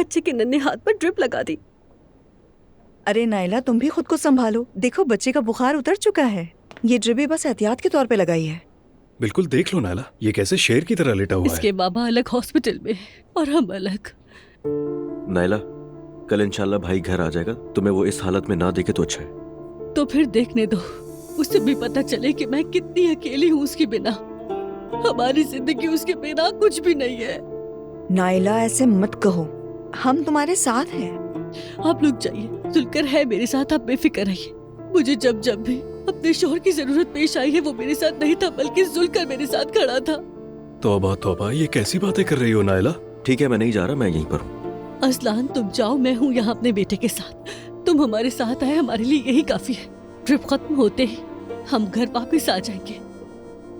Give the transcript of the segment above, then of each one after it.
बच्चे के नन्हे हाथ पर ड्रिप लगा दी। अरे नाइला, तुम भी खुद को संभालो। देखो बच्चे का बुखार उतर चुका है। ये ड्रिप भी बस एहतियात के तौर पे लगाई है। बिल्कुल देख लो नाइला, ये कैसे शेर की तरह लेटा हुआ है। इसके बाबा अलग हॉस्पिटल में और हम अलग। नाइला, कल इंशाल्लाह भाई घर आ जाएगा। तुम्हें वो इस हालत में ना देखे तो अच्छा है। तो फिर देखने दो, उसे भी पता चले कि मैं कितनी अकेली हूँ उसके बिना। हमारी जिंदगी उसके बिना कुछ भी नहीं है। नाइला ऐसे मत कहो, हम तुम्हारे साथ हैं। आप लोग जाइए, जुलकर है मेरे साथ, आप बेफिक्र रहिए। मुझे जब जब भी अपने शौहर की जरूरत पेश आई है वो मेरे साथ नहीं था बल्कि जुलकर मेरे साथ खड़ा था। तौबा तौबा, ये कैसी बातें कर रही हो नाइला। ठीक है, मैं नहीं जा रहा, मैं यहीं पर हूँ। असलान तुम जाओ, मैं हूँ यहाँ अपने बेटे के साथ। तुम हमारे साथ आए, हमारे लिए यही काफी है। ट्रिप खत्म होते ही हम घर वापस आ जाएंगे।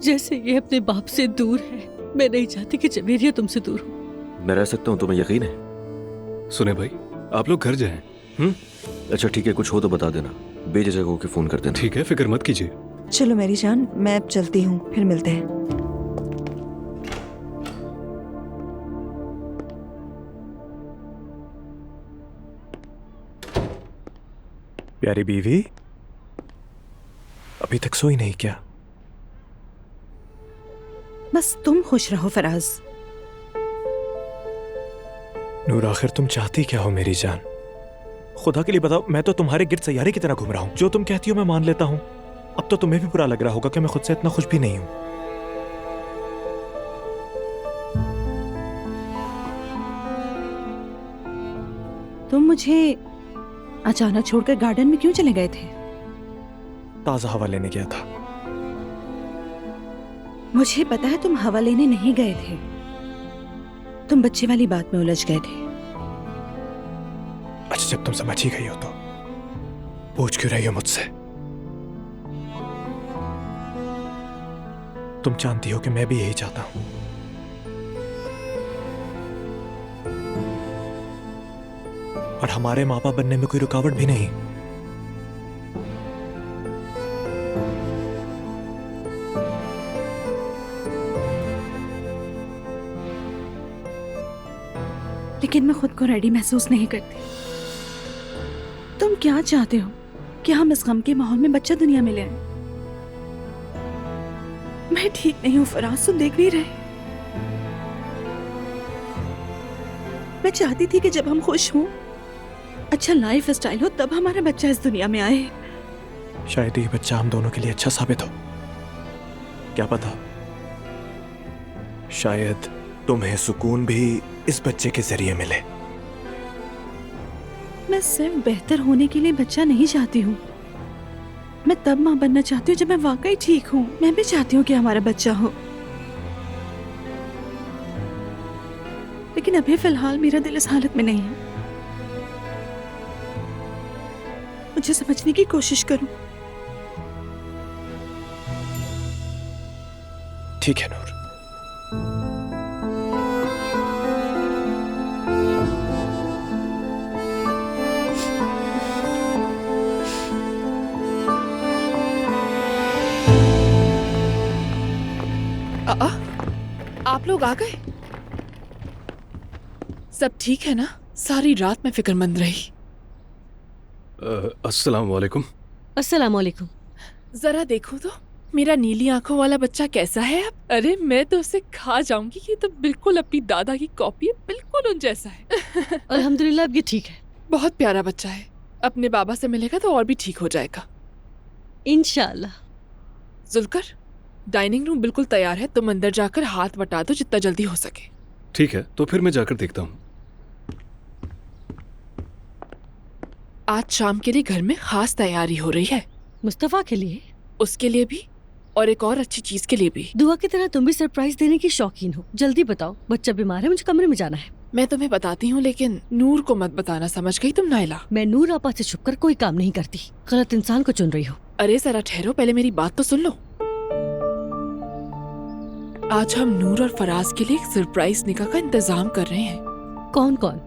जैसे ये अपने बाप से दूर है, मैं नहीं चाहती कि जवेरिया तुमसे दूर हो। मैं रह सकता हूँ, तुम्हें यकीन है? सुने भाई, आप लोग घर जाएं। अच्छा ठीक है, कुछ हो तो बता देना, बेझिझक होकर फोन कर देना। ठीक है, फिक्र मत कीजिए। चलो मेरी जान, मैं अब चलती हूँ, फिर मिलते हैं। प्यारी बीवी, अभी तक सोई नहीं क्या? बस तुम खुश रहो फराज। नूर, आखिर तुम चाहती क्या हो मेरी जान? खुदा के लिए बताओ, मैं तो तुम्हारे गिर्द सैयारे की तरह घूम रहा हूँ। जो तुम कहती हो मैं मान लेता हूँ। अब तो तुम्हें भी बुरा लग रहा होगा कि मैं खुद से इतना खुश भी नहीं हूँ। तुम मुझे अचानक छोड़कर गार्डन में क्यों चले गए थे? ताजा हवा लेने गया था। मुझे पता है तुम हवा लेने नहीं गए थे, तुम बच्चे वाली बात में उलझ गए थे। अच्छा, जब तुम समझ ही गई हो तो पूछ क्यों रही हो मुझसे? तुम जानती हो कि मैं भी यही चाहता हूं। और हमारे माँ बाप बनने में कोई रुकावट भी नहीं। लेकिन मैं खुद को रेडी महसूस नहीं करती। तुम क्या चाहते हो कि हम इस गम के माहौल में बच्चा दुनिया में ले आए? मैं ठीक नहीं हूँ फराज, तुम देख नहीं रहे। मैं चाहती थी कि जब हम खुश हों, अच्छा लाइफ स्टाइल हो, तब हमारा बच्चा इस दुनिया में आए। शायद ये बच्चा हम दोनों के लिए अच्छा साबित हो, क्या पता। शायद तुम्हें सुकून भी इस बच्चे के जरिए मिले। मैं सिर्फ बेहतर होने के लिए बच्चा नहीं चाहती हूँ, मैं तब माँ बनना चाहती हूँ जब मैं वाकई ठीक हूँ। मैं भी चाहती हूँ कि हमारा बच्चा हो, लेकिन अभी फिलहाल मेरा दिल इस हालत में नहीं है। मुझे समझने की कोशिश करो। ठीक है नूर। आप लोग आ गए? सब ठीक है ना? सारी रात मैं फिक्रमंद रही। अस्सलाम वालेकुम। अस्सलाम वालेकुम। जरा देखो तो मेरा नीली आंखों वाला बच्चा कैसा है अब। अरे मैं तो उसे खा जाऊंगी। ये तो बिल्कुल अपनी दादा की कॉपी है, बिल्कुल उन जैसा है। अल्हम्दुलिल्लाह अब ये ठीक है। बहुत प्यारा बच्चा है। अपने बाबा से मिलेगा तो और भी ठीक हो जाएगा इंशाअल्लाह। जुलकर, डाइनिंग रूम बिल्कुल तैयार है, तुम अंदर जाकर हाथ बटा दो जितना जल्दी हो सके। ठीक है, तो फिर मैं जाकर देखता हूँ। आज शाम के लिए घर में खास तैयारी हो रही है। मुस्तफा के लिए? उसके लिए भी और एक और अच्छी चीज के लिए भी। दुआ की तरह तुम भी सरप्राइज देने की शौकीन हो। जल्दी बताओ, बच्चा बीमार है, मुझे कमरे में जाना है। मैं तुम्हें बताती हूँ, लेकिन नूर को मत बताना, समझ गई तुम नाइला? मैं नूर आपा से छुपकर कोई काम नहीं करती। गलत इंसान को चुन रही हो। अरे जरा ठहरो, पहले मेरी बात तो सुन लो। आज हम नूर और फराज के लिए एक सरप्राइज निकाह का इंतजाम कर रहे हैं। कौन कौन?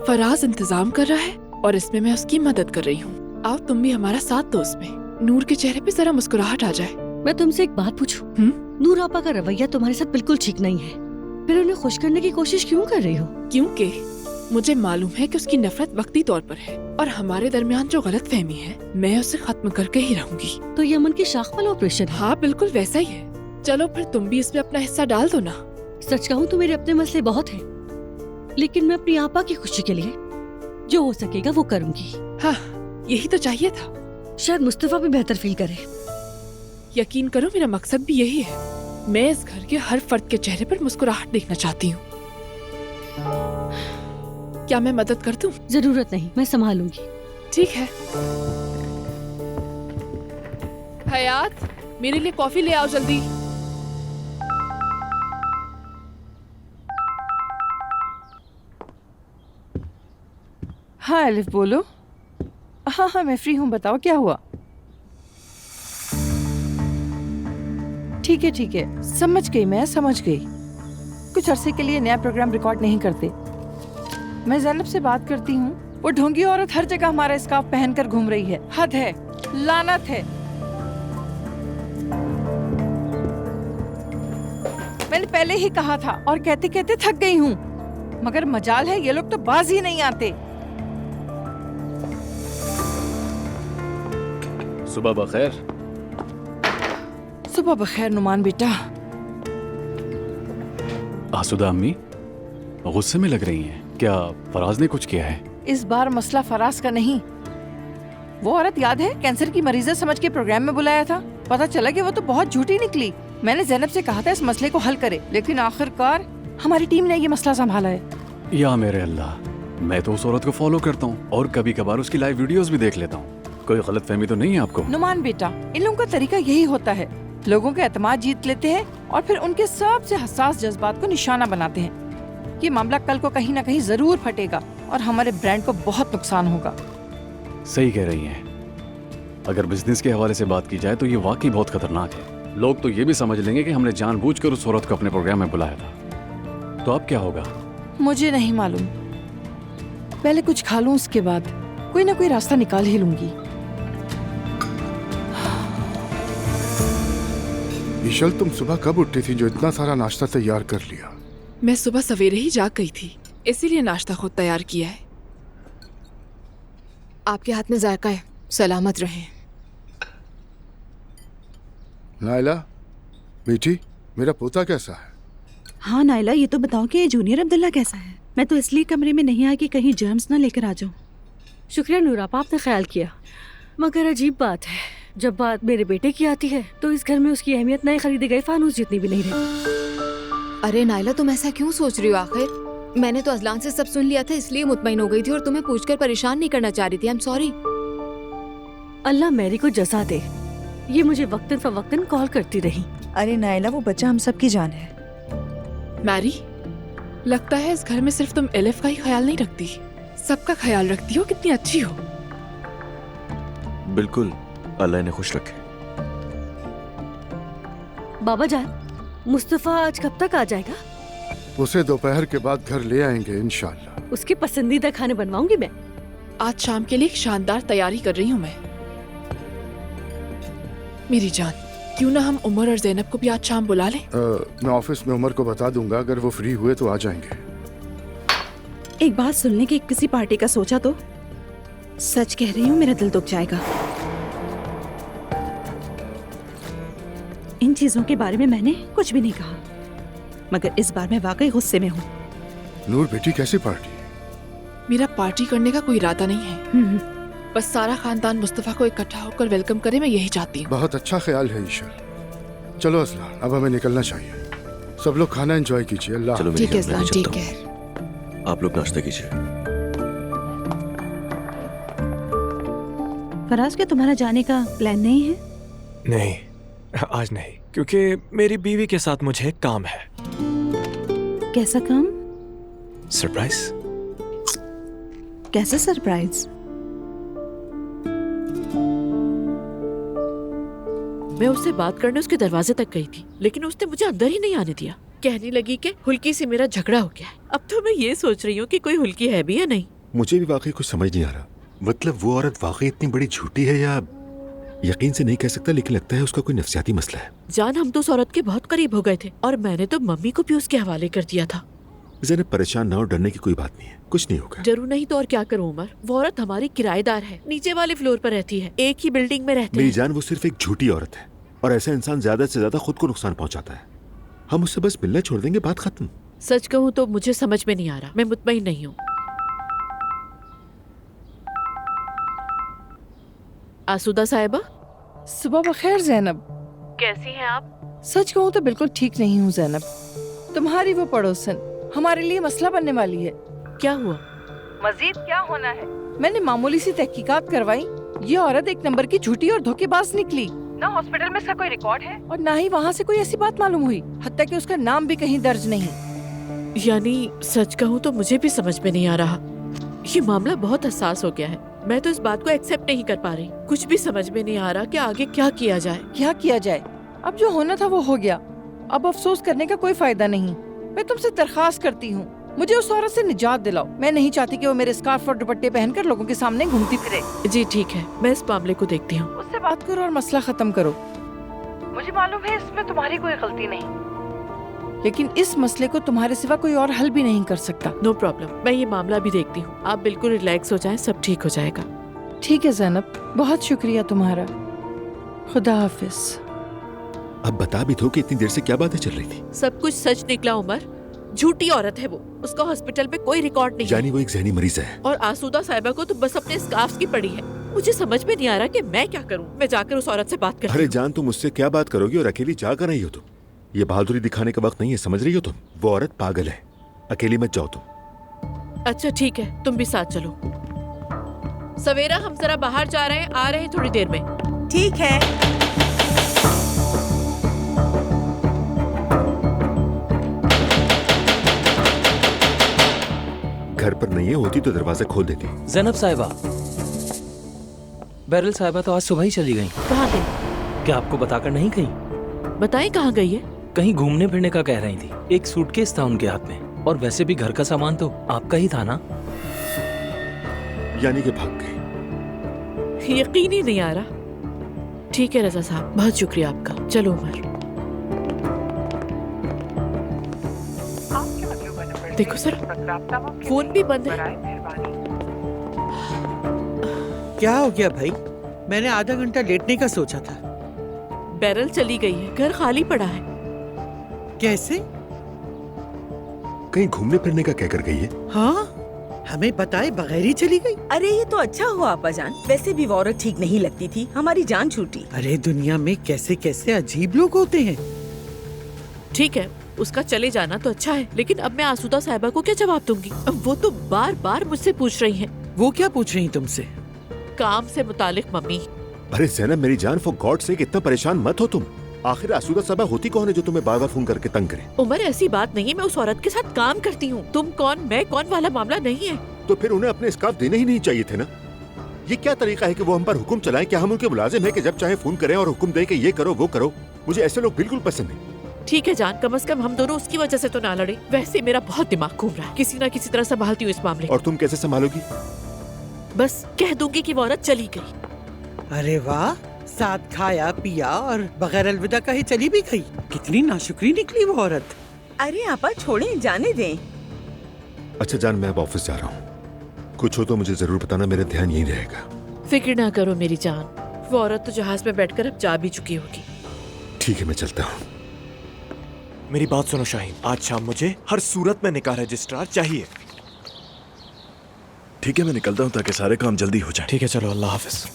फराज इंतजाम कर रहा है और इसमें मैं उसकी मदद कर रही हूँ। आओ तुम भी हमारा साथ दो इसमें। नूर के चेहरे पे जरा मुस्कुराहट आ जाए। मैं तुमसे एक बात पूछूं? नूर आपा का रवैया तुम्हारे साथ बिल्कुल ठीक नहीं है, फिर उन्हें खुश करने की कोशिश क्यों कर रही हो? क्योंकि मुझे मालूम है कि उसकी नफरत वक्ती तौर पर है और हमारे दरमियान जो गलत फहमी है मैं उसे खत्म करके ही रहूंगी। तो ये अमन की शाख वाला ऑपरेशन है। हाँ बिल्कुल वैसा ही है। चलो फिर तुम भी इसमें अपना हिस्सा डाल दो ना। सच कहूँ तो मेरे अपने मसले बहुत हैं, लेकिन मैं अपनी आपा की खुशी के लिए जो हो सकेगा वो करूंगी। हाँ यही तो चाहिए था। शायद मुस्तफा भी बेहतर फील करे। यकीन करो मेरा मकसद भी यही है। मैं इस घर के हर फर्द के चेहरे पर मुस्कुराहट देखना चाहती हूँ। क्या मैं मदद कर दूं? जरूरत नहीं, मैं संभालूंगी। ठीक है। हयात मेरे लिए कॉफी ले आओ जल्दी। हाँ अलिफ बोलो। हाँ मैं फ्री हूँ, बताओ क्या हुआ। ठीक है समझ गई, मैं समझ गई। कुछ अरसे के लिए नया प्रोग्राम रिकॉर्ड नहीं करते। मैं ज़ैनब से बात करती हूँ। वो ढोंगी औरत हर जगह हमारा स्कार्फ पहनकर घूम रही है। हद है, लानत है। मैंने पहले ही कहा था और कहते कहते थक गई हूँ, मगर मजाल है ये लोग तो बाज ही नहीं आते। सुबह बखैर। सुबह बखैर नुमान बेटा। आसुदा अम्मी गुस्से में लग रही हैं। क्या फराज ने कुछ किया है? इस बार मसला फराज का नहीं। वो औरत याद है कैंसर की मरीजा समझ के प्रोग्राम में बुलाया था। पता चला कि वो तो बहुत झूठी निकली। मैंने ज़ैनब से कहा था इस मसले को हल करे, लेकिन आखिरकार हमारी टीम ने ये मसला संभाला है। या मेरे अल्लाह, मैं तो उस औरत को फॉलो करता हूँ और कभी कभार उसकी लाइव वीडियोस भी देख लेता हूँ। कोई गलत फहमी तो नहीं है आपको? नुमान बेटा, इन लोगों का तरीका यही होता है। लोगों का एतमाद जीत लेते हैं और फिर उनके सबसे हसास जज्बात को निशाना बनाते हैं। ये मामला कल को कहीं ना कहीं जरूर फटेगा और हमारे ब्रांड को बहुत नुकसान होगा। सही कह रही हैं। अगर बिजनेस के हवाले से बात की जाए तो ये वाकई बहुत खतरनाक है। लोग तो ये भी समझ लेंगे कि हमने जानबूझकर उस औरत को अपने प्रोग्राम में बुलाया था। तो अब क्या होगा? मुझे नहीं मालूम। पहले कुछ खा लूं, उसके बाद कोई ना कोई रास्ता निकाल ही लूंगी। ईशल, तुम सुबह कब उठी थी जो इतना सारा नाश्ता तैयार कर लिया? मैं सुबह सवेरे ही जाग गई थी, इसीलिए नाश्ता खुद तैयार किया है। आपके हाथ में जायका है, सलामत रहें। नायला बेटी, मेरा पोता कैसा है? हाँ नायला, ये तो बताओ कि जूनियर अब्दुल्ला कैसा है। मैं तो इसलिए कमरे में नहीं आई कि कहीं जर्म्स ना लेकर आ जाऊं। शुक्रिया नूरापा, आपने ख्याल किया। मगर अजीब बात है, जब बात मेरे बेटे की आती है तो इस घर में उसकी अहमियत नए खरीदे गए फानूस जितनी भी नहीं रहती। अरे नायला, तुम ऐसा क्यों सोच रही हो? आखिर मैंने तो अजलान से सब सुन लिया था, इसलिए मुतमईन हो गई थी और तुम्हें पूछकर परेशान नहीं करना चाह रही थी। I am sorry. अल्लाह मैरी को जज़ा दे, ये मुझे वक्तन फवक्तन कॉल करती रही। अरे नायला, वो बच्चा हम सब की जान है। मैरी, लगता है इस घर में सिर्फ तुम एलिफ का ही ख्याल नहीं रखती, सबका ख्याल रखती हो। कितनी अच्छी हो। बिल्कुल, अल्लाह ने खुश रखे। बाबा जान, मुस्तफा आज कब तक आ जाएगा? उसे दोपहर के बाद घर ले आएंगे इंशाल्लाह। उसके पसंदीदा खाने बनवाऊंगी मैं। आज शाम के लिए एक शानदार तैयारी कर रही हूँ मैं। मेरी जान, क्यों ना हम उमर और ज़ैनब को भी आज शाम बुला लें? मैं ऑफिस में उमर को बता दूंगा, अगर वो फ्री हुए तो आ जाएंगे। एक बात सुनने की किसी पार्टी का सोचा तो सच कह रही हूँ, मेरा दिल दुख जाएगा। इन चीजों के बारे में मैंने कुछ भी नहीं कहा, मगर इस बार मैं वाकई गुस्से में हूँ। नूर बेटी, कैसी पार्टी? मेरा पार्टी करने का कोई इरादा नहीं है। बस सारा खानदान मुस्तफा को इकट्ठा होकर वेलकम करे, मैं यही चाहती हूँ। बहुत अच्छा ख्याल है ईशल। चलो असलान, अब हमें निकलना चाहिए। सब लोग खाना एंजॉय कीजिए। अल्लाह। चलो मेरी ठीक है जान, मैं इस्लाम, चलता ठीक हूँ। है। आप लोग नाश्ता कीजिए। फराज, क्या तुम्हारा जाने का प्लान नहीं है? नहीं, आज नहीं, क्योंकि मेरी बीवी के साथ मुझे एक काम है। कैसा काम? सरप्राइज। कैसे सरप्राइज? मैं उससे बात करने उसके दरवाजे तक गई थी, लेकिन उसने मुझे अंदर ही नहीं आने दिया। कहने लगी कि हुल्की से मेरा झगड़ा हो गया है। अब तो मैं ये सोच रही हूँ कि कोई हुल्की है भी या नहीं। मुझे भी वाकई कुछ समझ नहीं आ रहा। मतलब वो औरत वाकई इतनी बड़ी झूठी है या यकीन से नहीं कह सकता, लेकिन लगता है उसका कोई नफ्सियाती मसला है। जान, हम तो उस औरत के बहुत करीब हो गए थे और मैंने तो मम्मी को भी उसके हवाले कर दिया था। ज़ैनब परेशान ना हो, डरने की कोई बात नहीं है, कुछ नहीं होगा। जरूर नहीं तो और क्या करूं उमर, वो औरत हमारी किराएदार है, नीचे वाले फ्लोर पर रहती है, एक ही बिल्डिंग में रहते मेरी हैं। जान, वो सिर्फ एक झूठी औरत है और ऐसा इंसान ज्यादा से ज्यादा खुद को नुकसान पहुंचाता है। हम उससे बस मिलना छोड़ देंगे, बात खत्म। सच कहूँ तो मुझे समझ में नहीं आ रहा, मैं मुतमईन नहीं हूँ। आसूदा साहिबा, सुबह बखैर जैनब। कैसी हैं आप? सच कहूँ तो बिल्कुल ठीक नहीं हूँ जैनब। तुम्हारी वो पड़ोसन हमारे लिए मसला बनने वाली है। क्या हुआ? मजीद क्या होना है? मैंने मामूली सी तहकीकात करवाई, ये औरत एक नंबर की झूठी और धोखेबाज निकली। ना हॉस्पिटल में इसका कोई रिकॉर्ड है और ना ही वहाँ से कोई ऐसी बात मालूम हुई, हत्ता कि उसका नाम भी कहीं दर्ज नहीं। यानी सच कहूँ तो मुझे भी समझ में नहीं आ रहा, ये मामला बहुत हसास हो गया है। मैं तो इस बात को एक्सेप्ट नहीं कर पा रही, कुछ भी समझ में नहीं आ रहा कि आगे क्या किया जाए। क्या किया जाए? अब जो होना था वो हो गया, अब अफसोस करने का कोई फायदा नहीं। मैं तुमसे दरखास्त करती हूँ, मुझे उस औरत से निजात दिलाओ। मैं नहीं चाहती कि वो मेरे स्कार्फ और दुपट्टे पहनकर लोगों के सामने घूमती फिरे। जी ठीक है, मैं इस मामले को देखती हूँ। उससे बात करो और मसला खत्म करो। मुझे मालूम है इसमें तुम्हारी कोई गलती नहीं, लेकिन इस मसले को तुम्हारे सिवा कोई और हल भी नहीं कर सकता। नो प्रॉब्लम, मैं ये मामला भी देखती हूँ। आप बिल्कुल रिलैक्स हो जाएं, सब ठीक हो जाएगा। ठीक है जैनब, बहुत शुक्रिया तुम्हारा। खुदा हाफिज। अब बता भी दो कि इतनी देर से क्या बातें चल रही थी। सब कुछ सच निकला उमर, झूठी औरत है वो, उसका हॉस्पिटल में कोई रिकॉर्ड नहीं जानी है। वो एक जहनी मरीज है। और आसूदा साहिबा को तो बस अपने स्कार्फ की पड़ी है। मुझे समझ में नहीं आ रहा कि मैं क्या करूं। मैं जाकर उस औरत से बात करती अरे हूं। जान, तुम मुझसे क्या बात करोगी और अकेली जा कर रही हो तुम? ये बहादुरी दिखाने का वक्त नहीं है, समझ रही हो तुम? वो औरत पागल है, अकेली मत जाओ तुम। अच्छा ठीक है, तुम भी साथ चलो। सवेरा, हम जरा बाहर जा रहे हैं, आ रहे हैं थोड़ी देर में। ठीक है। घर पर नहीं है, होती तो दरवाजा खोल देती। जैनब साहिबा, बैरल साहिबा तो आज सुबह ही चली गई। कहाँ गई? क्या आपको बताकर नहीं गई? बताएं कहाँ गई है? कहीं घूमने फिरने का कह रही थी। एक सूटकेस था उनके हाथ में, और वैसे भी घर का सामान तो आपका ही था ना। यानी कि भाग गई। यकीन ही नहीं आ रहा। ठीक है रजा साहब, बहुत शुक्रिया आपका। चलो उमर। देखो सर, फोन भी बंद है। क्या हो गया भाई? मैंने आधा घंटा लेटने का सोचा था। बैरल चली गई है, घर खाली पड़ा है। कैसे? कहीं घूमने फिरने का कहकर गई है। हाँ, हमें बताए बगैर ही चली गई। अरे ये तो अच्छा हुआ आपा जान, वैसे भी वो औरत ठीक नहीं लगती थी, हमारी जान छूटी। अरे दुनिया में कैसे कैसे अजीब लोग होते हैं। ठीक है, उसका चले जाना तो अच्छा है, लेकिन अब मैं आसूदा साहिबा को क्या जवाब दूंगी? अब वो तो बार बार मुझसे पूछ रही हैं। वो क्या पूछ रही तुमसे? काम से मुतालिक मम्मी। अरे ज़ैनब मेरी जान, फॉर गॉड सेक इतना परेशान मत हो तुम। आखिर आसूदा साहबा होती कौन है जो तुम्हें बार बार फोन करके तंग करे? उमर ऐसी बात नहीं है, मैं उस औरत के साथ काम करती हूँ। तुम कौन मैं कौन वाला मामला नहीं है। तो फिर उन्हें अपने स्कार्फ देने ही नहीं चाहिए थे ना। ये क्या तरीका है कि वो हम पर हुक्म चलाएं? क्या हम उनके मुलाजिम है कि जब चाहे फोन करें और हुक्म दें कि ये करो वो करो? मुझे ऐसे लोग बिल्कुल पसंद नहीं। ठीक है जान, कम से कम हम दोनों उसकी वजह से तो ना लड़े। वैसे मेरा बहुत दिमाग घूम रहा है, किसी ना किसी तरह संभालती हूँ इस मामले। और तुम कैसे संभालोगी? बस कह दूंगी कि वो औरत चली गई। अरे वाह, साथ खाया पिया और बगैर अलविदा कहे चली भी गई। कितनी नाशुक्री निकली वो औरत। अरे आपा छोड़ें, जाने दें। अच्छा जान, मैं अब ऑफिस जा रहा हूँ। कुछ हो तो मुझे जरूर बताना, मेरा ध्यान यही रहेगा। फिक्र ना करो मेरी जान, वो औरत तो जहाज में बैठकर अब जा भी चुकी होगी। ठीक है, मैं चलता हूँ। मेरी बात सुनो शाहीन, आज शाम मुझे हर सूरत में निकाह रजिस्ट्रार चाहिए। ठीक है, मैं निकलता हूँ ताकि सारे काम जल्दी हो जाए। ठीक है, चलो, अल्लाह हाफिज।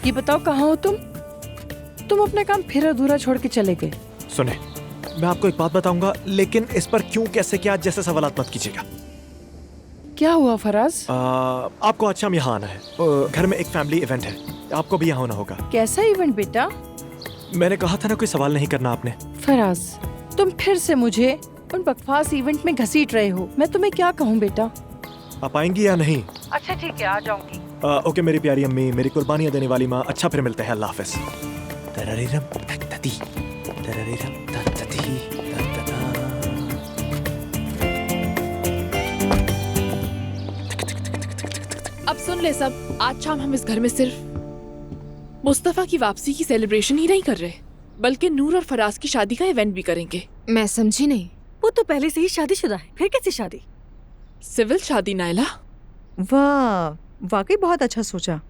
ये बताओ कहाँ हो तुम? तुम अपना काम फिर अधूरा छोड़ के चले गए। सुने, मैं आपको एक बात बताऊंगा, लेकिन इस पर क्यों कैसे क्या जैसे सवालात मत कीजिएगा। क्या हुआ फराज? आपको आज शाम यहाँ आना है। घर में एक फैमिली इवेंट है, आपको भी यहाँ होना होगा। कैसा इवेंट बेटा? मैंने कहा था ना, कोई सवाल नहीं करना आपने। फराज, तुम फिर से मुझे उन बकवास इवेंट में घसीट रहे हो। मैं तुम्हें क्या कहूँ बेटा? आप आएंगी या नहीं? अच्छा ठीक है, आ जाऊंगी। ओके मेरी प्यारी अम्मी, मेरी कुर्बानियाँ देने वाली माँ। अच्छा फिर मिलते हैं, अल्लाह हाफिज। अब सुन ले सब, आज शाम हम इस घर में सिर्फ मुस्तफा की वापसी की सेलिब्रेशन ही नहीं कर रहे, बल्कि नूर और फराज की शादी का इवेंट भी करेंगे। मैं समझी नहीं। वो तो पहले से ही शादीशुदा है, फिर कैसी शादी? सिविल शादी नायला। वाह, वाकई बहुत अच्छा सोचा।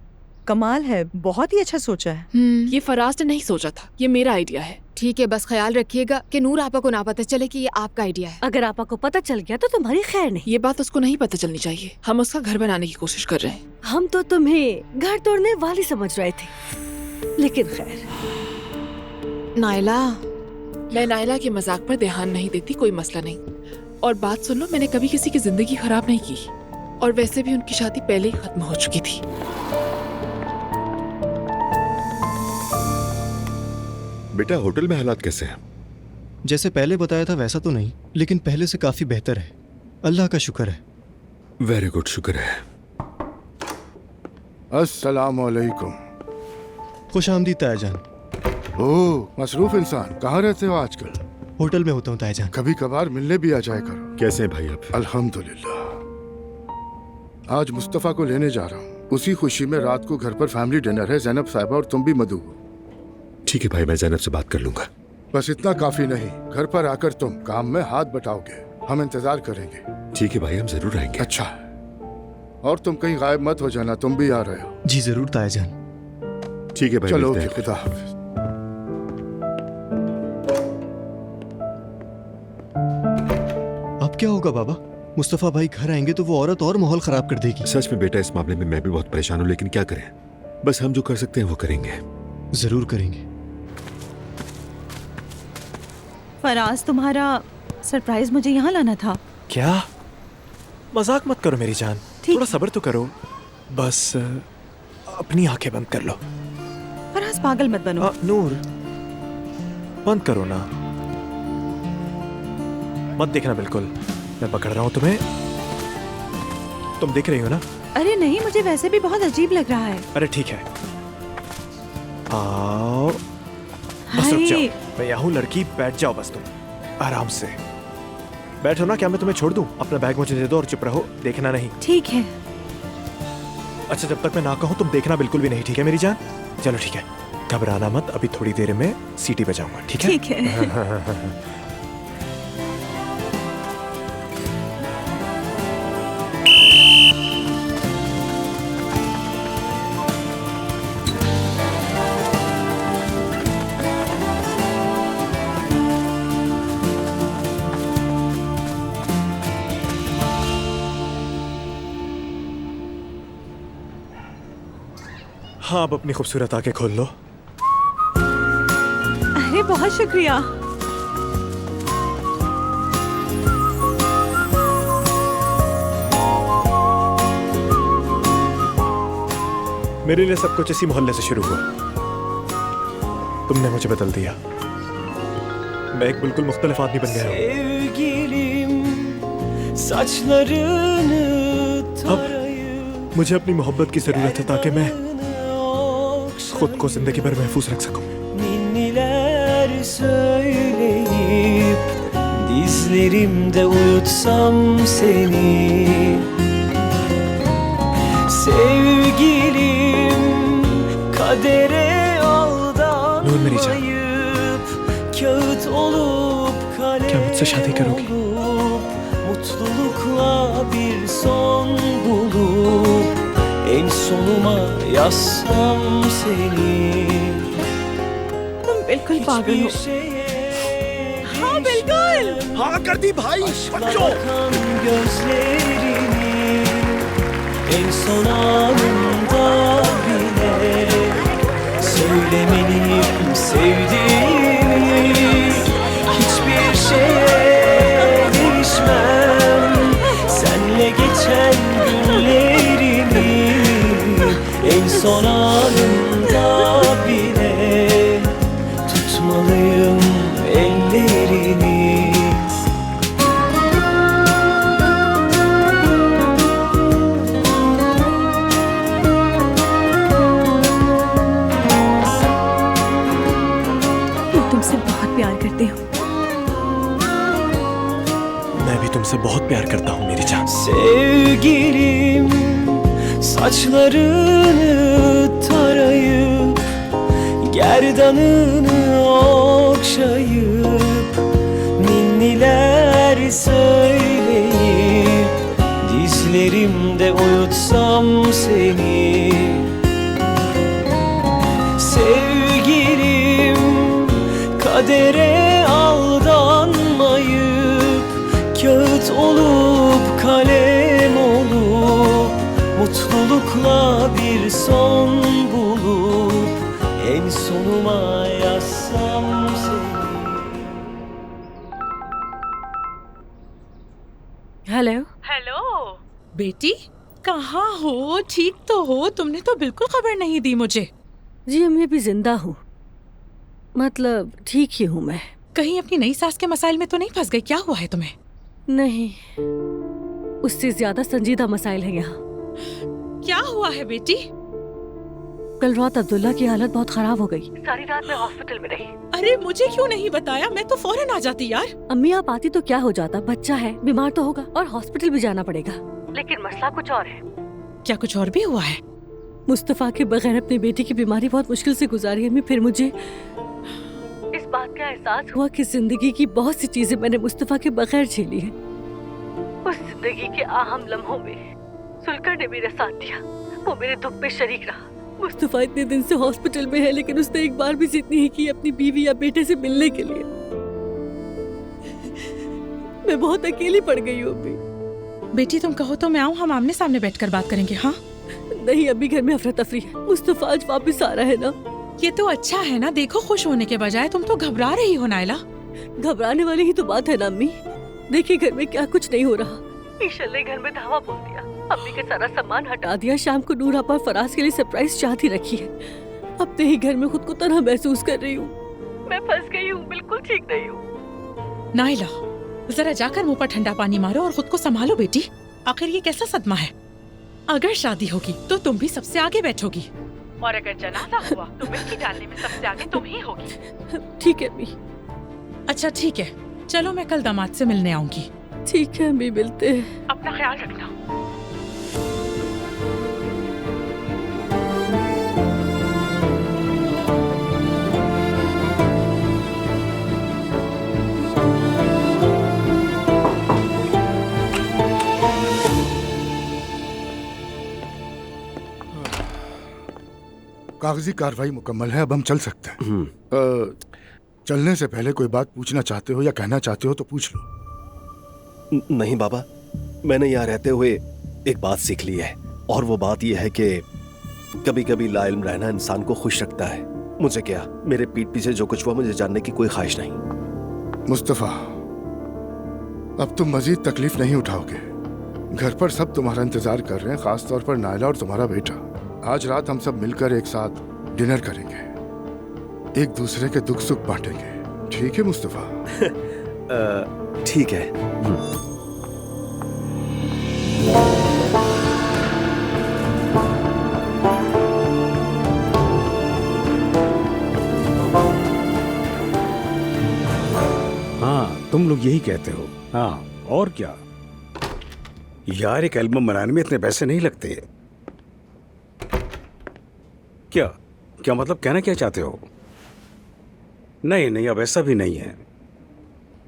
कमाल है, बहुत ही अच्छा सोचा है। ये फराज ने नहीं सोचा था, ये मेरा आइडिया है। ठीक है, बस ख्याल रखिएगा कि नूर आपा को ना पता चले कि ये आपका आइडिया है। अगर आपा को पता चल गया तो तुम्हारी खैर नहीं। ये बात उसको नहीं पता चलनी चाहिए। हम उसका घर बनाने की कोशिश कर रहे हैं। हम तो तुम्हें घर तोड़ने वाली समझ रहे थे, लेकिन खैर। नायला, मैं नायला के मजाक पर ध्यान नहीं देती, कोई मसला नहीं। और बात सुन लो, मैंने कभी किसी की जिंदगी खराब नहीं की, और वैसे भी उनकी शादी पहले ही खत्म हो चुकी थी। बेटा, होटल में हालात कैसे हैं? जैसे पहले बताया था वैसा तो नहीं, लेकिन पहले से काफी बेहतर है। अल्लाह का शुक्र है। वेरी गुड, शुक्र है। अस्सलाम वालेकुम। खुश आमदीद तायाजान। ओह, मसरूफ इंसान, कहाँ रहते हो आजकल? होटल में होता हूँ तायाजान। कभी कभार मिलने भी आ जाया करो। कैसे हैं भाई आप? अल्हम्दुलिल्लाह। आज मुस्तफ़ा को लेने जा रहा हूँ। उसी खुशी में रात को घर पर फैमिली डिनर है। जैनब साहिबा और तुम भी मधु हो। ठीक है भाई, मैं जैनब से बात कर लूंगा। बस इतना काफी नहीं, घर पर आकर तुम काम में हाथ बटाओगे। हम इंतजार करेंगे। ठीक है भाई, हम जरूर आएंगे। अच्छा, और तुम कहीं गायब मत हो जाना, तुम भी आ रहे हो। जी जरूर तायाजान। ठीक है भाई, चलो, मिलते हैं। खुदा हाफिज। अब क्या होगा बाबा? मुस्तफा भाई घर आएंगे तो वो औरत और माहौल खराब कर देगी। सच में बेटा, इस मामले में मैं भी बहुत परेशान हूँ, लेकिन क्या करें, बस हम जो कर सकते हैं वो करेंगे। जरूर करेंगे। फराज, तुम्हारा सरप्राइज मुझे यहाँ लाना था। क्या? मजाक मत करो मेरी जान, थोड़ा सब्र तो करो। बस अपनी आंखें बंद कर लो। फराज, पागल मत बनो। नूर, बंद करो ना, मत देखना बिल्कुल। मैं पकड़ रहा हूँ तुम्हें, तुम देख रही हो ना? अरे नहीं, मुझे वैसे भी बहुत अजीब लग रहा है। अरे ठीक है, आओ। बस रुक जाओ, मैं यहाँ हूँ लड़की, बैठ जाओ बस तुम आराम से बैठो ना। क्या मैं तुम्हें छोड़ दूं? अपना बैग मुझे दे दो और चुप रहो, देखना नहीं। ठीक है। अच्छा, जब तक मैं ना कहूँ तुम देखना बिल्कुल भी नहीं, ठीक है मेरी जान? चलो ठीक है, घबराना मत, अभी थोड़ी देर में सीटी बजाऊंगा, ठीक है? ठीक है। हाँ, अब अपनी खूबसूरत आंखें खोल लो। अरे बहुत शुक्रिया। मेरे लिए सब कुछ इसी मोहल्ले से शुरू हुआ। तुमने मुझे बदल दिया, मैं एक बिल्कुल मुख्तलिफ आदमी बन गया हूँ। अब मुझे अपनी मोहब्बत की जरूरत है ताकि मैं खुद को जिंदगी भर महफूज रख सकूं। Ninniler söyleyip dizlerimde uyutsam seni, sevgilim, kadere aldanmayıp kağıt olup kalem olup mutlulukla bir son bulup en sonuma yazsam seni. तुम बिल्कुल पागल हो। हाँ बिल्कुल। हाँ कर दी भाई, बच्चों। Gözlerini en son anımda bile söylemeliyim sevdiğimi. Hiçbir şeye değişmem senle geçen günlerimi. En son anımda bile tutmalıyım ellerini. मैं तुमसे बहुत प्यार करती हूँ। मैं भी तुमसे बहुत प्यार करता हूँ मेरी जान। Sevgilim, Saçlarını tarayıp gerdanını okşayıp ninniler söyleyip dizlerimde uyutsam seni. Sevgilim, kadere aldanmayıp kağıt olup kalem olup mutlulukla bir son bulup en sonuma yazsam seni. Hello hello बेटी, कहाँ हो? ठीक तो हो? तुमने तो बिल्कुल खबर नहीं दी मुझे। जी मैं भी जिंदा हूँ, मतलब ठीक ही हूँ मैं। कहीं अपनी नई सास के मसाइल में तो नहीं फंस गई? क्या हुआ है तुम्हें? नहीं, उससे ज्यादा संजीदा मसाइल है यहाँ। क्या हुआ है बेटी? कल रात अब्दुल्ला की हालत बहुत खराब हो गई। सारी रात मैं हॉस्पिटल में रही। अरे मुझे क्यों नहीं बताया? मैं तो फौरन आ जाती यार। अम्मी आप आती तो क्या हो जाता, बच्चा है, बीमार तो होगा और हॉस्पिटल भी जाना पड़ेगा। लेकिन मसला कुछ और है। क्या कुछ और भी हुआ है? मुस्तफा के बगैर अपनी बेटी की बीमारी बहुत मुश्किल से गुजारी अम्मी। फिर मुझे इस बात का एहसास हुआ कि जिंदगी की बहुत सी चीजें मैंने मुस्तफा के बगैर झेली है। उस जिंदगी के अहम लम्हों में सुलकर ने मेरा साथ दिया, वो मेरे दुख में शरीक रहा। मुस्तफा इतने दिन से हॉस्पिटल में है, लेकिन उसने एक बार भी जिद नहीं की अपनी बीवी या बेटे से मिलने के लिए। मैं बहुत अकेली पड़ गई हूँ अभी। बेटी तुम कहो तो मैं आऊँ, हम आमने सामने बैठकर बात करेंगे। हाँ नहीं, अभी घर में अफरा तफरी है। मुस्तफा आज वापस आ रहा है ना। ये तो अच्छा है ना। देखो खुश होने के बजाय तुम तो घबरा रही हो नायला। घबराने वाली ही तो बात है ना अम्मी। देखिए घर में क्या कुछ नहीं हो रहा। ईशल ने घर में धावा बोल दिया, अम्मी का सारा सामान हटा दिया। शाम को नूर आपा फराज के लिए सरप्राइज चाहती रखी है। अपने ही घर में खुद को तरह महसूस कर रही हूँ। मैं फंस गई हूँ, बिल्कुल ठीक नहीं हूँ। नायला जरा जाकर मुंह पर ठंडा पानी मारो और खुद को संभालो बेटी। आखिर ये कैसा सदमा है? अगर शादी होगी तो तुम भी सबसे आगे बैठोगी, और अगर जनाजा हुआ तो मिट्टी डालने में सबसे आगे तुम ही होगी। ठीक है अम्मी। अच्छा ठीक है, चलो मैं कल दामाद से मिलने आऊंगी। ठीक है अम्मी, मिलते हैं। अपना ख्याल रखना। कागजी कार्रवाई मुकम्मल है, अब हम चल सकते हैं। चलने से पहले कोई बात पूछना चाहते हो या कहना चाहते हो तो पूछ लो। नहीं बाबा, मैंने यहाँ रहते हुए एक बात सीख ली है, और वो बात यह है कि कभी कभी लाइल्म रहना इंसान को खुश रखता है। मुझे क्या, मेरे पीठ पीछे जो कुछ हुआ मुझे जानने की कोई ख्वाहिश नहीं। मुस्तफा, अब तुम मजीद तकलीफ नहीं उठाओगे। घर पर सब तुम्हारा इंतजार कर रहे हैं, खास तौर पर नायला और तुम्हारा बेटा। आज रात हम सब मिलकर एक साथ डिनर करेंगे, एक दूसरे के दुख सुख बांटेंगे। ठीक है मुस्तफा? ठीक है। हाँ, तुम लोग यही कहते हो। हाँ, और क्या यार, एक एल्बम बनाने में इतने पैसे नहीं लगते। क्या क्या मतलब, कहना क्या चाहते हो? नहीं नहीं, अब ऐसा भी नहीं है।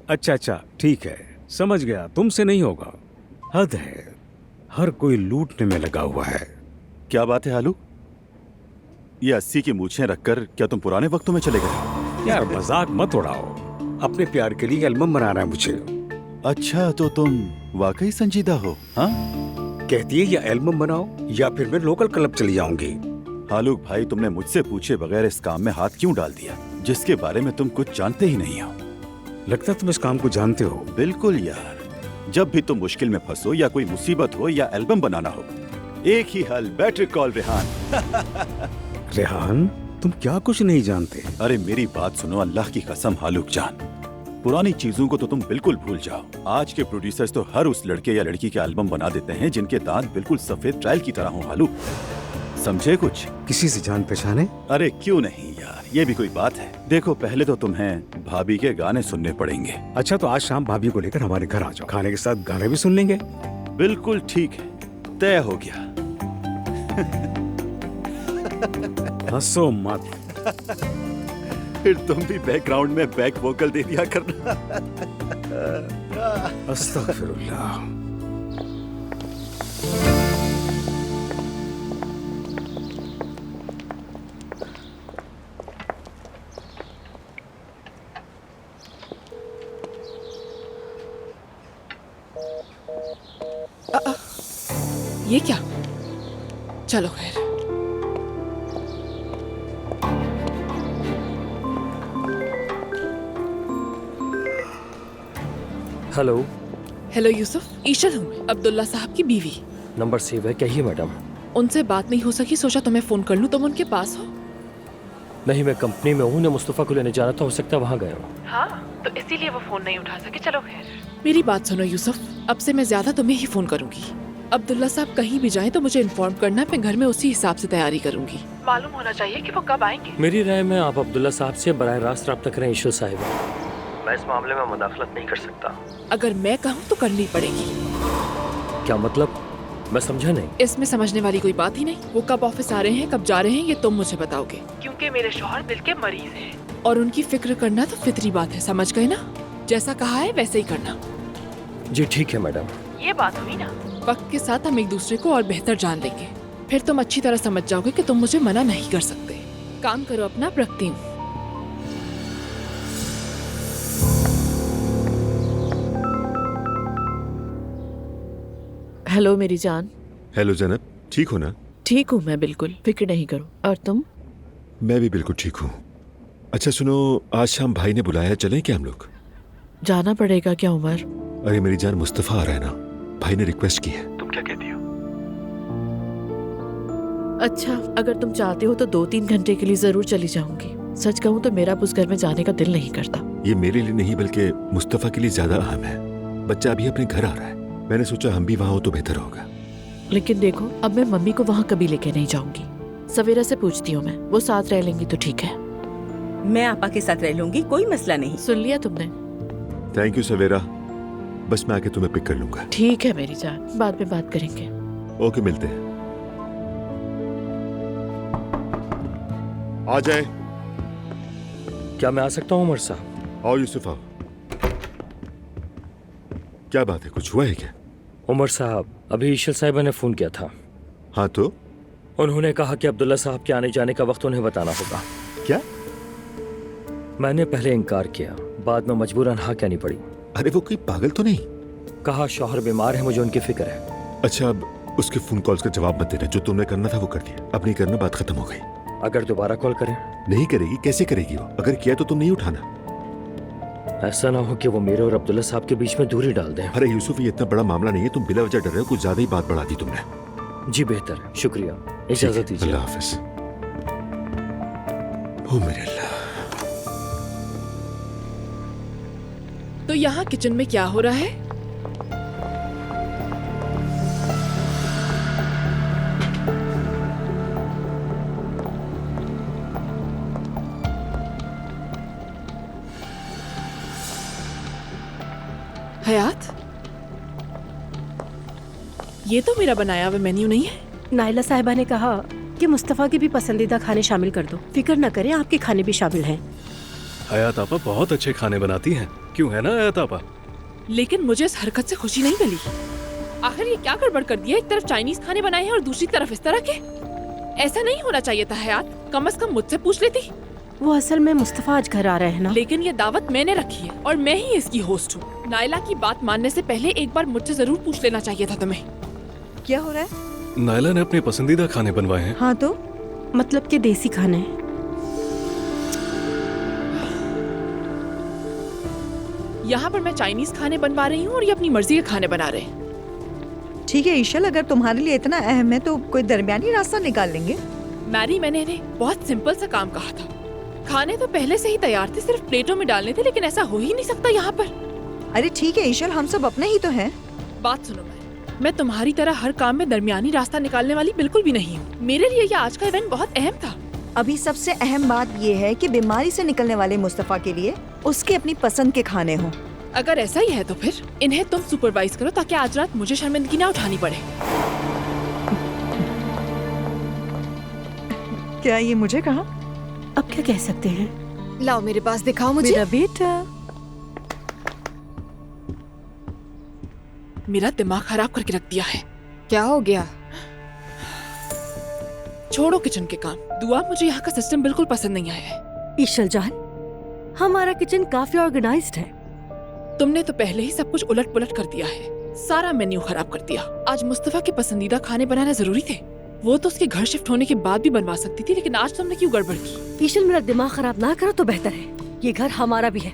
अच्छा अच्छा, ठीक है, समझ गया, तुमसे नहीं होगा। हद है, हर कोई लूटने में लगा हुआ है। क्या बात है हालू? ये 80 की मूछें रखकर क्या तुम पुराने वक्तों में चले गए? यार मजाक मत उड़ाओ, अपने प्यार के लिए एल्बम बनाना है मुझे। अच्छा, तो तुम वाकई संजीदा हो? हाँ, कहती है या एल्बम बनाओ या फिर मैं लोकल क्लब चली जाऊंगी। हालूक भाई, तुमने मुझसे पूछे बगैर इस काम में हाथ क्यों डाल दिया, जिसके बारे में तुम कुछ जानते ही नहीं हो? लगता तुम इस काम को जानते हो। बिल्कुल यार, जब भी तुम मुश्किल में फंसो या कोई मुसीबत हो या एल्बम बनाना हो, एक ही हल, बेटर कॉल रेहान। रेहान, तुम क्या कुछ नहीं जानते। अरे मेरी बात सुनो, अल्लाह की कसम हालूक जान, पुरानी चीजों को तो तुम बिल्कुल भूल जाओ। आज के प्रोड्यूसर्स तो हर उस लड़के या लड़की के एल्बम बना देते हैं जिनके दांत बिल्कुल सफेद ट्रायल की तरह हो। हालूक, समझे कुछ? किसी से जान पहचाने? अरे क्यों नहीं यार, ये भी कोई बात है। देखो, पहले तो तुम्हें भाभी के गाने सुनने पड़ेंगे। अच्छा, तो आज शाम भाभी को लेकर हमारे घर आ जाओ, खाने के साथ गाने भी सुन लेंगे। बिल्कुल ठीक है, तय हो गया। हंसो मत। फिर तुम भी बैकग्राउंड में बैक वोकल दे दिया करना। अस्तगफिरुल्लाह। ये क्या? चलो खैर। हेलो। हेलो यूसुफ, ईशल हूँ मैं, अब्दुल्ला साहब की बीवी। नंबर सेव है, कहिए मैडम। उनसे बात नहीं हो सकी, सोचा तुम्हें फोन कर लूँ, तुम उनके पास हो? नहीं, मैं कंपनी में हूँ, ने मुस्तफ़ा को लेने जाना था, हो सकता है वहाँ गए हो। हाँ, तो इसीलिए वो फोन नहीं उठा सके। चलो खैर। मेरी बात सुनो यूसुफ, अब से मैं ज्यादा तुम्हें ही फोन करूंगी। अब्दुल्ला साहब कहीं भी जाएं तो मुझे इन्फॉर्म करना, मैं घर में उसी हिसाब से तैयारी करूंगी। मालूम होना चाहिए कि वो कब आएंगे। मेरी राय में आप अब्दुल्ला साहब से बराह रास्त रब्ता करें ईशल साहिबा। मैं इस मामले में मुदाखलत नहीं कर सकता। अगर मैं कहूँ तो करनी पड़ेगी। क्या मतलब? मैं समझा नहीं। इसमें समझने वाली कोई बात ही नहीं। वो कब ऑफिस आ रहे हैं, कब जा रहे हैं, ये तुम मुझे बताओगे, क्योंकि मेरे शौहर दिल के मरीज हैं और उनकी फिक्र करना तो फितरी बात है, समझ गए ना? जैसा कहा है वैसे ही करना। जी ठीक है मैडम। ये बात हुई ना? वक्त के साथ हम एक दूसरे को और बेहतर जान लेंगे, फिर तुम अच्छी तरह समझ जाओगे कि तुम मुझे मना नहीं कर सकते। काम करो अपना, रखती हूँ। हेलो मेरी जान। हेलो जैनब, ठीक हो ना? ठीक हूँ मैं, बिल्कुल फिक्र नहीं करो। और तुम? मैं भी बिल्कुल ठीक हूँ। अच्छा सुनो, आज शाम भाई ने बुलाया है, चलें क्या हम लोग? जाना पड़ेगा क्या उमर? अरे मेरी जान, मुस्तफा आ रहा है ना, भाई ने रिक्वेस्ट की है। तुम क्या कहती हो? अच्छा, अगर तुम चाहते हो तो 2-3 घंटे के लिए जरूर चली जाऊंगी। सच कहूँ तो मेरा उस घर में जाने का दिल नहीं करता। ये मेरे लिए नहीं बल्कि मुस्तफा के लिए ज्यादा अहम है। बच्चा अभी अपने घर आ रहा है, मैंने सोचा हम भी वहाँ हो तो बेहतर होगा। लेकिन देखो, अब मैं मम्मी को वहाँ कभी लेके नहीं जाऊंगी। सवेरा से पूछती हूँ मैं, वो साथ रह लेंगी तो ठीक है। मैं आपा के साथ रह लूंगी, कोई मसला नहीं। सुन लिया तुमने? थैंक यू सवेरा, बस मैं आके तुम्हें पिक कर लूंगा। ठीक है मेरी जान, बाद में बात करेंगे। ओके, मिलते हैं। आ जाए। क्या मैं आ सकता हूँ उमर साहब? आओ यूसुफ आओ। क्या बात है, कुछ हुआ है क्या? उमर साहब, अभी ईशल साहिबा ने फोन किया था। हाँ तो? उन्होंने कहा कि अब्दुल्ला साहब के आने जाने का वक्त उन्हें बताना होगा। क्या? मैंने पहले इनकार किया, बाद में मजबूरन हाँ कहनी पड़ी। अरे वो कोई पागल तो नहीं? कहा शौहर बीमार है, मुझे उनकी फिक्र है। अच्छा, अब उसके फोन कॉल्स का जवाब मत देना, जो तुमने करना था वो कर दिया, अब नहीं करना, बात खत्म हो गई। अगर दोबारा कॉल करें? नहीं करेगी, कैसे करेगी वो? अगर किया तो तुम नहीं उठाना। ऐसा ना हो कि वो मेरे और अब्दुल्ला साहब के बीच में दूरी डाल दें। अरे यूसुफ, ये इतना बड़ा मामला नहीं है, तुम बिला वजह डर रहे हो, कुछ ज्यादा ही बात बढ़ा दी तुमने। जी बेहतर, शुक्रिया, इजाजत दीजिए। अल्लाह हाफिज। ओ मेरे अल्लाह। तो यहाँ किचन में क्या हो रहा है? हयात, ये तो मेरा बनाया हुआ मेन्यू नहीं है। नाइला साहिबा ने कहा कि मुस्तफ़ा के भी पसंदीदा खाने शामिल कर दो। फिक्र न करें, आपके खाने भी शामिल हैं। हयात आपा बहुत अच्छे खाने बनाती हैं, क्यों है ना हयात आपा? लेकिन मुझे इस हरकत से खुशी नहीं मिली। आखिर ये क्या गड़बड़ कर दिया? एक तरफ चाइनीज खाने बनाए हैं और दूसरी तरफ इस तरह के। ऐसा नहीं होना चाहिए था हयात, कम से कम मुझसे पूछ लेती। वो असल में मुस्तफ़ा आज घर आ रहे हैं ना। लेकिन ये दावत मैंने रखी है और मैं ही इसकी होस्ट हूँ। नाइला की बात मानने से पहले एक बार मुझसे जरूर पूछ लेना चाहिए था तुम्हें। क्या हो रहा है? नाइला ने अपने पसंदीदा खाने बनवाए हैं। हाँ तो मतलब के देसी खाने। यहाँ पर मैं चाइनीज खाने बनवा रही हूँ और ये अपनी मर्जी के खाने बना रहे हैं। ठीक है ईशल, अगर तुम्हारे लिए इतना अहम है तो कोई दरमियानी रास्ता निकाल लेंगे। मैरी, मैंने इन्हें बहुत सिंपल सा काम कहा था। खाने तो पहले से ही तैयार थे, सिर्फ प्लेटों में डालने थे, लेकिन ऐसा हो ही नहीं सकता यहाँ पर। अरे ठीक है ईशल, हम सब अपने ही तो हैं। बात सुनो, मैं तुम्हारी तरह हर काम में दरमियानी रास्ता निकालने वाली बिल्कुल भी नहीं हूँ। मेरे लिए ये आज का इवेंट बहुत अहम था। अभी सबसे अहम बात ये है कि बीमारी से निकलने वाले मुस्तफा के लिए उसके अपनी पसंद के खाने हों। अगर ऐसा ही है तो फिर इन्हें तुम सुपरवाइज करो ताकि आज रात मुझे शर्मिंदगी ना उठानी पड़े। क्या ये मुझे कहा? अब क्या कह सकते हैं? लाओ मेरे पास दिखाओ मुझे। मेरा बेटा। मेरा दिमाग खराब करके रख दिया है। क्या हो गया? छोड़ो किचन के काम। दुआ, मुझे यहाँ का सिस्टम बिल्कुल पसंद नहीं आया है। ईशल जान, हमारा किचन काफी ऑर्गेनाइज्ड है। तुमने तो पहले ही सब कुछ उलट पुलट कर दिया है, सारा मेन्यू खराब कर दिया। आज मुस्तफा के पसंदीदा खाने बनाना जरूरी थे। वो तो उसके घर शिफ्ट होने के बाद भी बनवा सकती थी, लेकिन आज तुमने क्यों गड़बड़ की? ईशल, मेरा दिमाग खराब ना करो तो बेहतर है। ये घर हमारा भी है।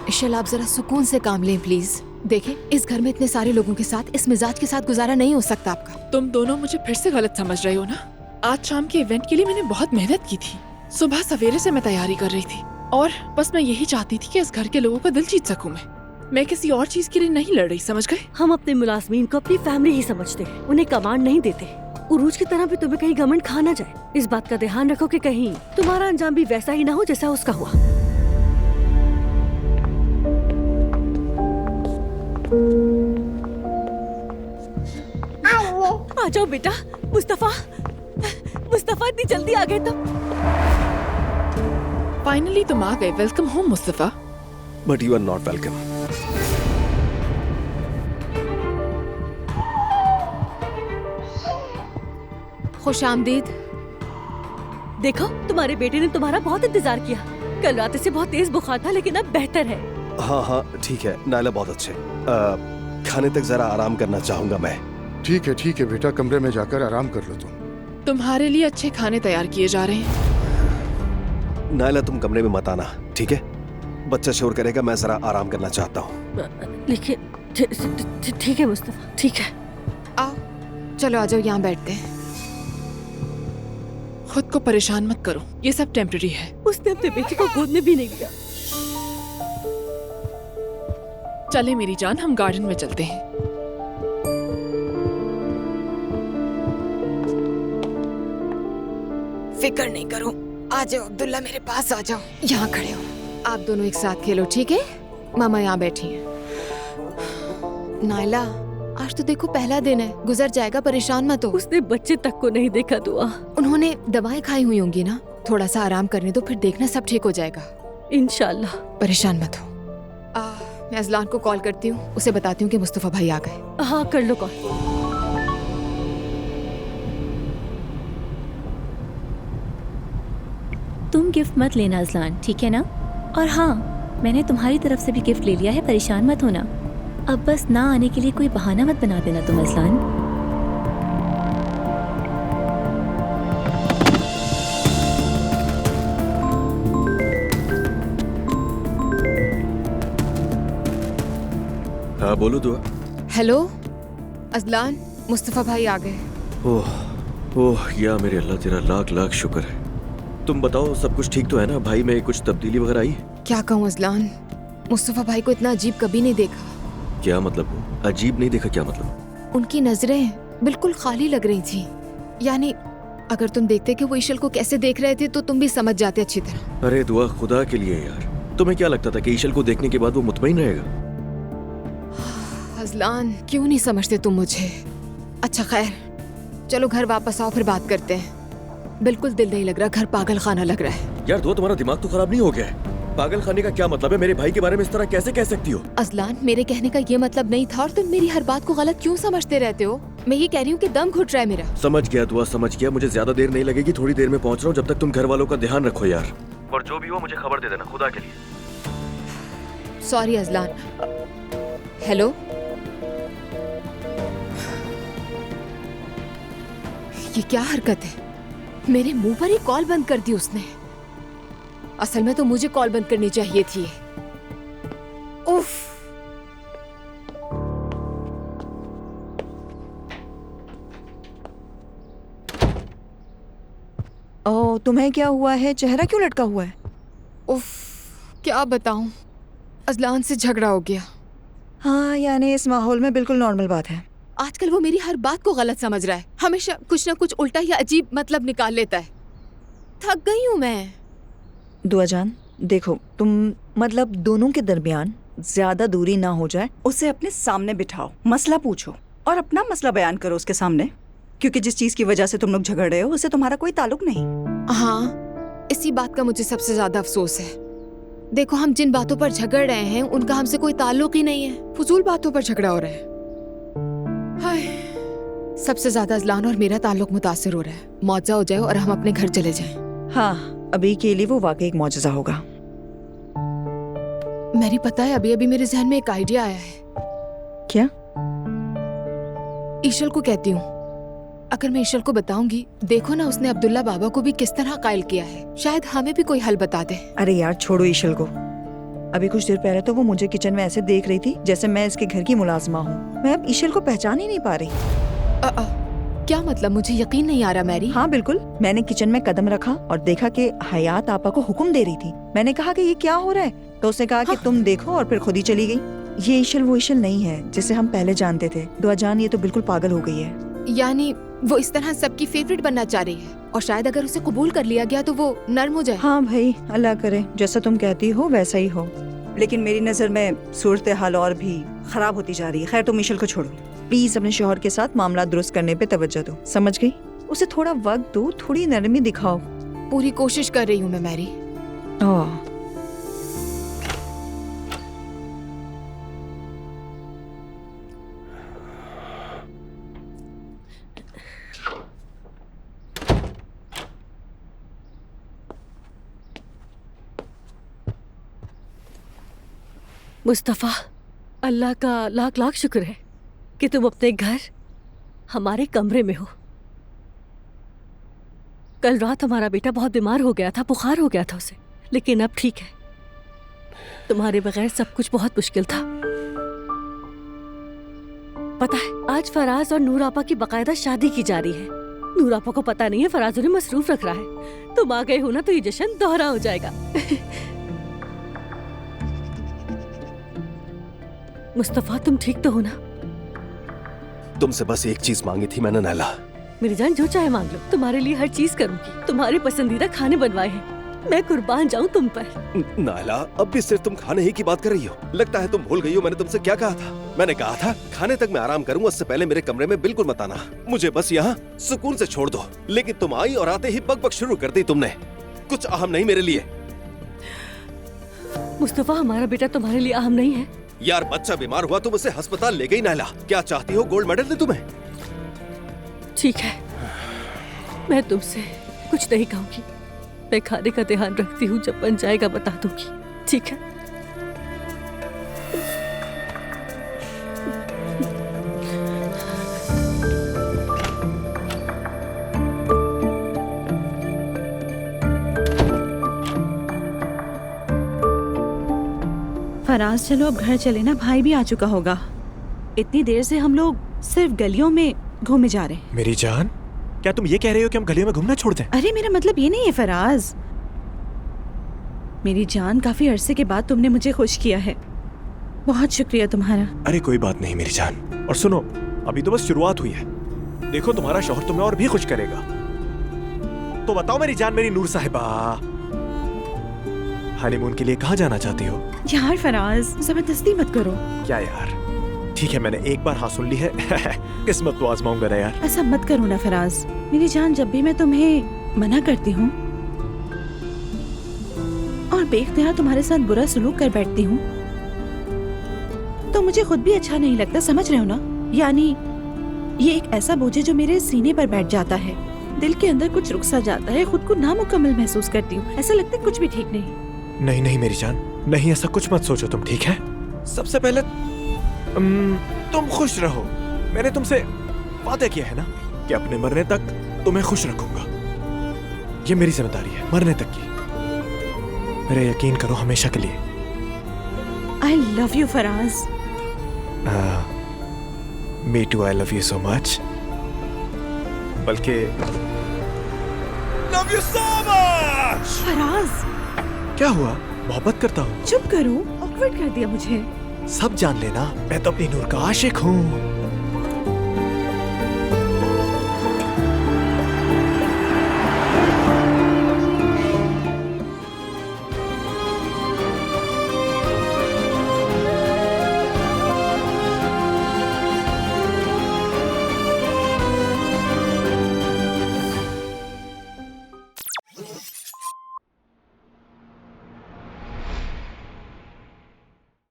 ईशल, आप जरा सुकून से काम लें प्लीज। देखें, इस घर में इतने सारे लोगों के साथ इस मिजाज के साथ गुजारा नहीं हो सकता आपका। तुम दोनों मुझे फिर से गलत समझ रहे हो ना। आज शाम के इवेंट के लिए मैंने बहुत मेहनत की थी। सुबह सवेरे से मैं तैयारी कर रही थी और बस मैं यही चाहती थी कि इस घर के लोगों का दिल जीत सकूं। मैं किसी और चीज के लिए नहीं लड़ रही, समझ गए? हम अपने मुलाजमीन को अपनी फैमिली ही समझते हैं, उन्हें कमांड नहीं देते। उरूज की तरह भी तुम्हें कहीं घमंड खा ना जाए। इस बात का ध्यान रखो कि कहीं तुम्हारा अंजाम भी वैसा ही ना हो जैसा उसका हुआ। आ जाओ बेटा। मुस्तफा, मुस्तफा, इतनी जल्दी आ गए तुम? फाइनली तुम आ गए। Welcome home Mustafa. But you are not welcome. खुशामदीद। देखो, तुम्हारे बेटे ने तुम्हारा बहुत इंतजार किया। कल रात से बहुत तेज बुखार था, लेकिन अब बेहतर है। हाँ हाँ ठीक है नायला, बहुत अच्छे। खाने तक जरा आराम करना चाहूंगा मैं। ठीक है बेटा, कमरे में जाकर आराम कर लो तुम। तुम्हारे लिए अच्छे खाने तैयार किए जा रहे हैं। नायला तुम कमरे में मत आना, ठीक है? बच्चा शोर करेगा, मैं जरा आराम करना चाहता हूँ। लेकिन ठीक है मुस्तफा, ठीक है। आओ, चलो आ जाओ, यहाँ बैठते हैं। खुद को परेशान मत करो, ये सब टेम्पररी है। उसने अपने बेटे को गोद में भी नहीं लिया। चले मेरी जान, हम गार्डन में चलते हैं। फिक्र नहीं करो, आ जाओ अब्दुल्ला, मेरे पास आ जाओ। यहाँ खड़े हो, आप दोनों एक साथ खेलो, ठीक है? मामा यहाँ बैठी हैं। नायला, आज तो देखो पहला दिन है, गुजर जाएगा, परेशान मत हो। उसने बच्चे तक को नहीं देखा दुआ। उन्होंने दवाएं खाई हुई होंगी ना, थोड़ा सा आराम करने दो, फिर देखना सब ठीक हो जाएगा इंशाल्लाह। परेशान मत हो। मैं अजलान को कॉल करती हूँ, उसे बताती हूँ कि मुस्तफा भाई आ गए। हाँ कर लो कॉल। तुम गिफ्ट मत लेना अजलान, ठीक है ना? और हाँ, मैंने तुम्हारी तरफ से भी गिफ्ट ले लिया है, परेशान मत होना। अब बस ना आने के लिए कोई बहाना मत बना देना तुम अजलान। हाँ बोलो दुआ। हेलो अजलान, मुस्तफा भाई आ गए। ओह या मेरे अल्लाह, तेरा लाख लाख शुक्र है। तुम बताओ सब कुछ ठीक तो है ना? भाई में कुछ तब्दीली वगैरह आई? क्या कहूँ अजलान, मुस्तफा भाई को इतना अजीब कभी नहीं देखा। क्या मतलब? अजीब नहीं देखा क्या मतलब? उनकी नजरें बिल्कुल खाली लग रही थी। यानी अगर तुम देखते कि वो ईशल को कैसे देख रहे थे तो तुम भी समझ जाते अच्छी तरह। अरे दुआ, खुदा के लिए यार, तुम्हें क्या लगता था कि ईशल को देखने के बाद वो मुतमईन रहेगा? अजलान, क्यों नहीं समझते तुम मुझे? अच्छा खैर, चलो घर वापस आओ, फिर बात करते हैं। बिल्कुल दिल नहीं लग रहा, घर पागल खाना लग रहा है। यार दुआ, तुम्हारा दिमाग तो खराब नहीं हो गया है? पागल खाने का क्या मतलब है? मेरे भाई के बारे में इस तरह कैसे कह सकती हो? अजलान, मेरे कहने का ये मतलब नहीं था और तुम मेरी हर बात को गलत क्यों समझते रहते हो? मैं ये कह रही हूँ कि दम घुट रहा है मेरा। समझ गया दुआ, समझ गया। मुझे ज्यादा देर नहीं लगेगी, थोड़ी देर में पहुँच रहा हूँ। जब तक तुम घर वालों का ध्यान रखो यार, और जो भी हो मुझे खबर दे देना, खुदा के लिए। Sorry Azlan. हेलो, ये क्या हरकत है? मेरे मुंह पर ही कॉल बंद कर दी उसने। असल में तो मुझे कॉल बंद करनी चाहिए थी। उफ। ओह, तुम्हें क्या हुआ है? चेहरा क्यों लटका हुआ है? उफ, क्या बताऊं, अजलान से झगड़ा हो गया। हाँ, यानी इस माहौल में बिल्कुल नॉर्मल बात है। आजकल वो मेरी हर बात को गलत समझ रहा है, हमेशा कुछ ना कुछ उल्टा या अजीब मतलब निकाल लेता है। थक गई हूँ मैं। दुआ जान, देखो तुम मतलब दोनों के दरमियान ज्यादा दूरी ना हो जाए, उसे अपने सामने बिठाओ, मसला पूछो और अपना मसला बयान करो उसके सामने। क्योंकि जिस चीज की वजह से तुम लोग झगड़ रहे हो उससे तुम्हारा कोई ताल्लुक नहीं। हाँ, इसी बात का मुझे सबसे ज्यादा अफसोस है। देखो, हम जिन बातों पर झगड़ रहे हैं उनका हमसे कोई ताल्लुक ही नहीं है। फजूल बातों पर झगड़ा हो रहा है। हाय, सबसे ज्यादा अजलान और मेरा ताल्लुक मुतासिर हो रहा है। मौजा हो जाए और हम अपने घर चले जाएं। हाँ, अभी के लिए वो वाकई एक मौजज़ा होगा। मेरी पता है, अभी अभी मेरे जहन में एक आइडिया आया है। क्या? ईशल को कहती हूँ। अगर मैं ईशल को बताऊंगी, देखो ना उसने अब्दुल्ला बाबा को भी किस तरह कायल किया है, शायद हमें भी कोई हल बता दे। अरे यार छोड़ो ईशल को। अभी कुछ देर पहले तो वो मुझे किचन में ऐसे देख रही थी जैसे मैं इसके घर की मुलाजमा हूँ। मैं अब ईशल को पहचान ही नहीं पा रही। क्या मतलब? मुझे यकीन नहीं आ रहा मैरी। हाँ बिल्कुल, मैंने किचन में कदम रखा और देखा कि हयात आपा को हुक्म दे रही थी। मैंने कहा कि ये क्या हो रहा है, तो उसने कहा कि तुम देखो, और फिर खुद ही चली गई। ये ईशल वो ईशल नहीं है जिसे हम पहले जानते थे। दुआ जान, ये तो बिल्कुल पागल हो गई है। यानी वो इस तरह सबकी फेवरेट बनना चाह रही है, और शायद अगर उसे कबूल कर लिया गया तो वो नर्म हो जाए। हाँ भाई, अल्लाह करे जैसा तुम कहती हो वैसा ही हो, लेकिन मेरी नजर में सूरत हाल और भी खराब होती जा रही है। खैर, तुम ईशल को छोड़ो, प्लीज अपने शौहर के साथ मामला दुरुस्त करने पे तवज्जो दो, समझ गई? उसे थोड़ा वक्त दो, थोड़ी नरमी दिखाओ। पूरी कोशिश कर रही हूँ मैं मैरी। मुस्तफ़ा, अल्लाह का लाख लाख शुक्र है कि तुम अपने घर हमारे कमरे में हो। कल रात हमारा बेटा बहुत बीमार हो गया था, बुखार हो गया था उसे, लेकिन अब ठीक है। तुम्हारे बगैर सब कुछ बहुत मुश्किल था। पता है, आज फराज और नूर आपा की बकायदा शादी की जा रही है। नूर आपा को पता नहीं है, फराज उन्हें मसरूफ रख रहा है। तुम आ गए हो ना, तो ये जश्न दोहरा हो जाएगा। मुस्तफ़ा, तुम ठीक तो हो ना? तुमसे बस एक चीज मांगी थी मैंने नैला। मेरी जान, जो चाहे मांग लो, तुम्हारे लिए हर चीज करूंगी। तुम्हारे पसंदीदा खाने बनवाए हैं, मैं कुर्बान जाऊं तुम पर। नायला, अब भी सिर्फ तुम खाने ही की बात कर रही हो। लगता है तुम भूल गई हो मैंने तुमसे क्या कहा था। मैंने कहा था खाने तक मैं आराम करूंगा, उससे पहले मेरे कमरे में बिल्कुल मत आना। मुझे बस यहाँ सुकून से छोड़ दो। लेकिन तुम आई और आते ही बक बक शुरू कर दी तुमने। कुछ अहम नहीं मेरे लिए। मुस्तफ़ा, हमारा बेटा तुम्हारे लिए अहम नहीं है। यार, बच्चा बीमार हुआ, तुम उसे अस्पताल ले गई। नायला, क्या चाहती हो, गोल्ड मेडल दे तुम्हें? ठीक है, मैं तुमसे कुछ नहीं कहूंगी। मैं खाने का ध्यान रखती हूँ, जब बन जाएगा बता दूंगी, ठीक है? फराज, चलो अब घर चले ना, भाई भी आ चुका होगा। इतनी देर से हम लोग सिर्फ गलियों में घूमे जा रहे हैं। मेरी जान, क्या तुम ये कह रहे हो कि हम गलियों में घूमना छोड़ दें? अरे मेरा मतलब ये नहीं है फराज। मेरी जान, काफी अरसे के बाद तुमने मुझे खुश किया है, बहुत शुक्रिया तुम्हारा। अरे कोई बात नहीं मेरी जान। और सुनो, अभी तो बस शुरुआत हुई है। देखो, तुम्हारा शौहर तुम्हें और भी खुश करेगा। तो बताओ मेरी जान, मेरी नूर साहिबा, हनीमून के लिए कहाँ जाना चाहती हो? यार फराज, जबरदस्ती मत करो। क्या यार, ठीक है, मैंने एक बार हाँ सुन ली है। किस्मत तो आजमाऊंगा ना यार। ऐसा मत करो ना फराज। मेरी जान, जब भी मैं तुम्हें मना करती हूँ और बेख्तियार तुम्हारे साथ बुरा सलूक कर बैठती हूँ, तो मुझे खुद भी अच्छा नहीं लगता, समझ रहे हो ना? यानी ये एक ऐसा बोझ है जो मेरे सीने पर बैठ जाता है। दिल के अंदर कुछ रुक सा जाता है, खुद को नामुकम्मल महसूस करती हूँ। ऐसा लगता है कुछ भी ठीक नहीं। नहीं नहीं मेरी जान, नहीं, ऐसा कुछ मत सोचो तुम, ठीक है? सबसे पहले तुम खुश रहो। मैंने तुमसे वादा किया है ना कि अपने मरने तक तुम्हें खुश रखूंगा। ये मेरी जिम्मेदारी है, मरने तक की। मेरे यकीन करो, हमेशा के लिए। I love you Faraz. Me too, I love you so much। बल्कि love you so much। Faraz, क्या हुआ? मोहब्बत करता हूँ। चुप करो, ऑकवर्ड कर दिया मुझे। सब जान लेना, मैं तो अपनी नूर का आशिक हूँ।